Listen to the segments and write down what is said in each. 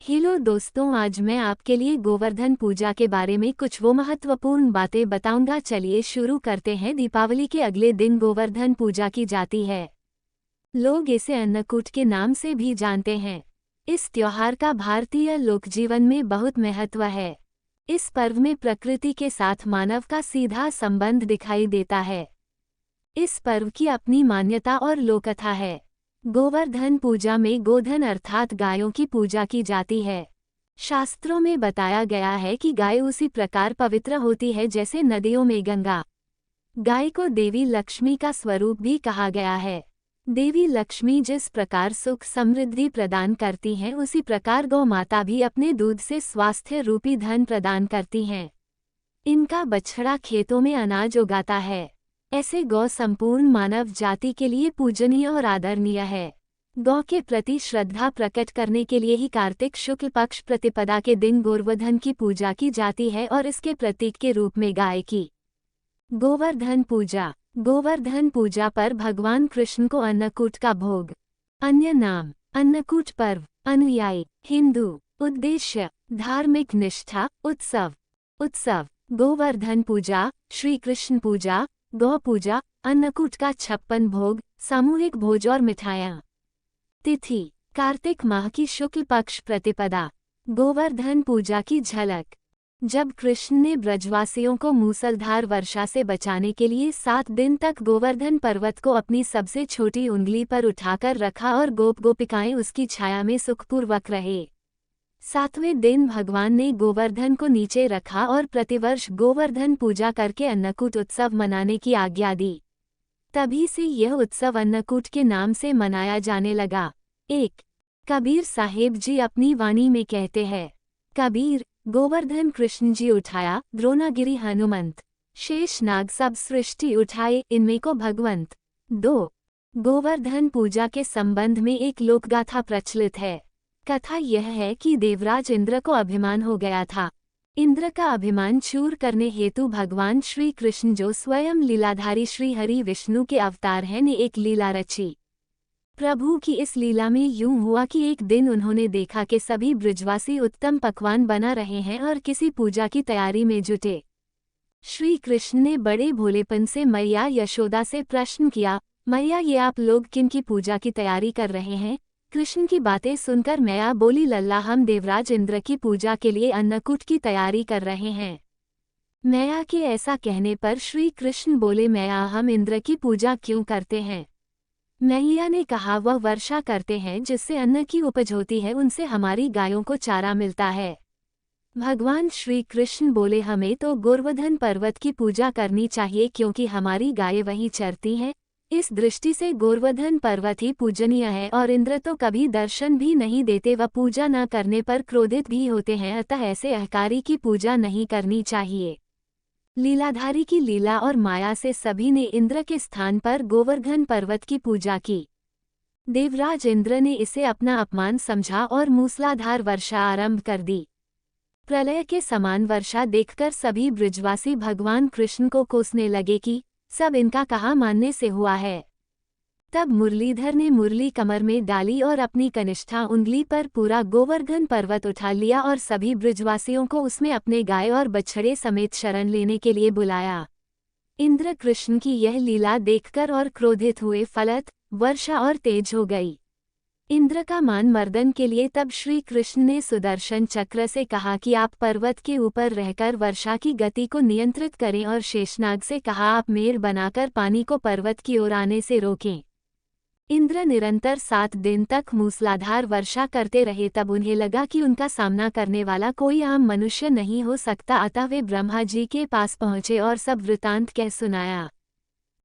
Hello दोस्तों, आज मैं आपके लिए गोवर्धन पूजा के बारे में कुछ वो महत्वपूर्ण बातें बताऊंगा। चलिए शुरू करते हैं। दीपावली के अगले दिन गोवर्धन पूजा की जाती है। लोग इसे अन्नकूट के नाम से भी जानते हैं। इस त्योहार का भारतीय लोकजीवन में बहुत महत्व है। इस पर्व में प्रकृति के साथ मानव का सीधा संबंध दिखाई देता है। इस पर्व की अपनी मान्यता और लोककथा है। गोवर्धन पूजा में गोधन अर्थात गायों की पूजा की जाती है। शास्त्रों में बताया गया है कि गाय उसी प्रकार पवित्र होती है जैसे नदियों में गंगा। गाय को देवी लक्ष्मी का स्वरूप भी कहा गया है। देवी लक्ष्मी जिस प्रकार सुख समृद्धि प्रदान करती हैं, उसी प्रकार गौ माता भी अपने दूध से स्वास्थ्य रूपी धन प्रदान करती हैं। इनका बछड़ा खेतों में अनाज उगाता है। ऐसे गौ संपूर्ण मानव जाति के लिए पूजनीय और आदरणीय है। गौ के प्रति श्रद्धा प्रकट करने के लिए ही कार्तिक शुक्ल पक्ष प्रतिपदा के दिन गोवर्धन की पूजा की जाती है और इसके प्रतीक के रूप में गाय की गोवर्धन पूजा। गोवर्धन पूजा पर भगवान कृष्ण को अन्नकूट का भोग। अन्य नाम अन्नकूट पर्व। अनुयायी हिंदू। उद्देश्य धार्मिक निष्ठा। उत्सव गोवर्धन पूजा, श्री कृष्ण पूजा, गौ पूजा, अन्नकूट का 56 भोग, सामूहिक भोज और मिठाइयाँ। तिथि कार्तिक माह की शुक्ल पक्ष प्रतिपदा। गोवर्धन पूजा की झलक। जब कृष्ण ने ब्रजवासियों को मूसलधार वर्षा से बचाने के लिए 7 दिन तक गोवर्धन पर्वत को अपनी सबसे छोटी उंगली पर उठाकर रखा और गोप गोपिकाएं उसकी छाया में सुखपूर्वक रहे। 7वें दिन भगवान ने गोवर्धन को नीचे रखा और प्रतिवर्ष गोवर्धन पूजा करके अन्नकूट उत्सव मनाने की आज्ञा दी। तभी से यह उत्सव अन्नकूट के नाम से मनाया जाने लगा। 1 कबीर साहेब जी अपनी वाणी में कहते हैं। कबीर गोवर्धन कृष्ण जी उठाया, द्रोणागिरी हनुमंत, शेष नाग सब सृष्टि उठाए, इनमें को भगवंत। 2 गोवर्धन पूजा के संबंध में एक लोकगाथा प्रचलित है। कथा यह है कि देवराज इंद्र को अभिमान हो गया था। इंद्र का अभिमान चूर करने हेतु भगवान श्री कृष्ण, जो स्वयं लीलाधारी श्री हरि विष्णु के अवतार हैं, ने एक लीला रची। प्रभु की इस लीला में यूं हुआ कि एक दिन उन्होंने देखा कि सभी ब्रजवासी उत्तम पकवान बना रहे हैं और किसी पूजा की तैयारी में जुटे। श्री कृष्ण ने बड़े भोलेपन से मैया यशोदा से प्रश्न किया, मैया, ये आप लोग किन की पूजा की तैयारी कर रहे हैं? कृष्ण की बातें सुनकर मैया बोली, लल्ला, हम देवराज इंद्र की पूजा के लिए अन्नकूट की तैयारी कर रहे हैं। मैया के ऐसा कहने पर श्री कृष्ण बोले, मैया, हम इंद्र की पूजा क्यों करते हैं? मैया ने कहा, वह वर्षा करते हैं जिससे अन्न की उपज होती है, उनसे हमारी गायों को चारा मिलता है। भगवान श्री कृष्ण बोले, हमें तो गोवर्धन पर्वत की पूजा करनी चाहिए क्योंकि हमारी गायें वहीं चरती हैं। इस दृष्टि से गोवर्धन पर्वत ही पूजनीय है और इंद्र तो कभी दर्शन भी नहीं देते, व पूजा न करने पर क्रोधित भी होते हैं, अतः ऐसे अहंकारी की पूजा नहीं करनी चाहिए। लीलाधारी की लीला और माया से सभी ने इंद्र के स्थान पर गोवर्धन पर्वत की पूजा की। देवराज इंद्र ने इसे अपना अपमान समझा और मूसलाधार वर्षा आरंभ कर दी। प्रलय के समान वर्षा देखकर सभी ब्रजवासी भगवान कृष्ण को कोसने लगे कि सब इनका कहाँ मानने से हुआ है। तब मुरलीधर ने मुरली कमर में डाली और अपनी कनिष्ठा उंगली पर पूरा गोवर्धन पर्वत उठा लिया और सभी ब्रजवासियों को उसमें अपने गाय और बछड़े समेत शरण लेने के लिए बुलाया। इंद्र कृष्ण की यह लीला देखकर और क्रोधित हुए, फलत वर्षा और तेज हो गई। इंद्र का मान मर्दन के लिए तब श्री कृष्ण ने सुदर्शन चक्र से कहा कि आप पर्वत के ऊपर रहकर वर्षा की गति को नियंत्रित करें, और शेषनाग से कहा, आप मेड़ बनाकर पानी को पर्वत की ओर आने से रोकें। इंद्र निरंतर 7 दिन तक मूसलाधार वर्षा करते रहे। तब उन्हें लगा कि उनका सामना करने वाला कोई आम मनुष्य नहीं हो सकता, अतः वे ब्रह्मा जी के पास पहुंचे और सब वृतांत कह सुनाया।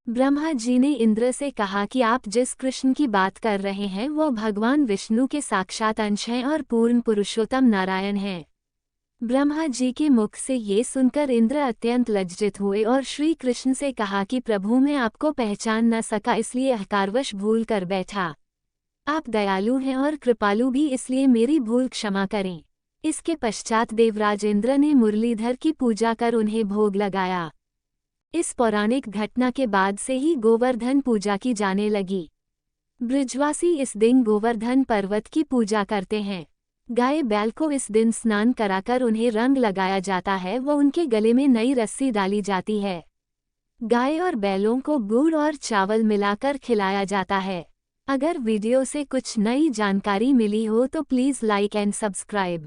ब्रह्मा जी ने इंद्र से कहा कि आप जिस कृष्ण की बात कर रहे हैं वो भगवान विष्णु के साक्षात अंश हैं और पूर्ण पुरुषोत्तम नारायण हैं। ब्रह्मा जी के मुख से ये सुनकर इंद्र अत्यंत लज्जित हुए और श्री कृष्ण से कहा कि प्रभु, मैं आपको पहचान न सका, इसलिए अहंकारवश भूल कर बैठा। आप दयालु हैं और कृपालु भी, इसलिए मेरी भूल क्षमा करें। इसके पश्चात देवराज इंद्र ने मुरलीधर की पूजा कर उन्हें भोग लगाया। इस पौराणिक घटना के बाद से ही गोवर्धन पूजा की जाने लगी। ब्रजवासी इस दिन गोवर्धन पर्वत की पूजा करते हैं। गाय बैल को इस दिन स्नान कराकर उन्हें रंग लगाया जाता है व उनके गले में नई रस्सी डाली जाती है। गाय और बैलों को गुड़ और चावल मिलाकर खिलाया जाता है। अगर वीडियो से कुछ नई जानकारी मिली हो तो प्लीज़ लाइक एंड सब्सक्राइब।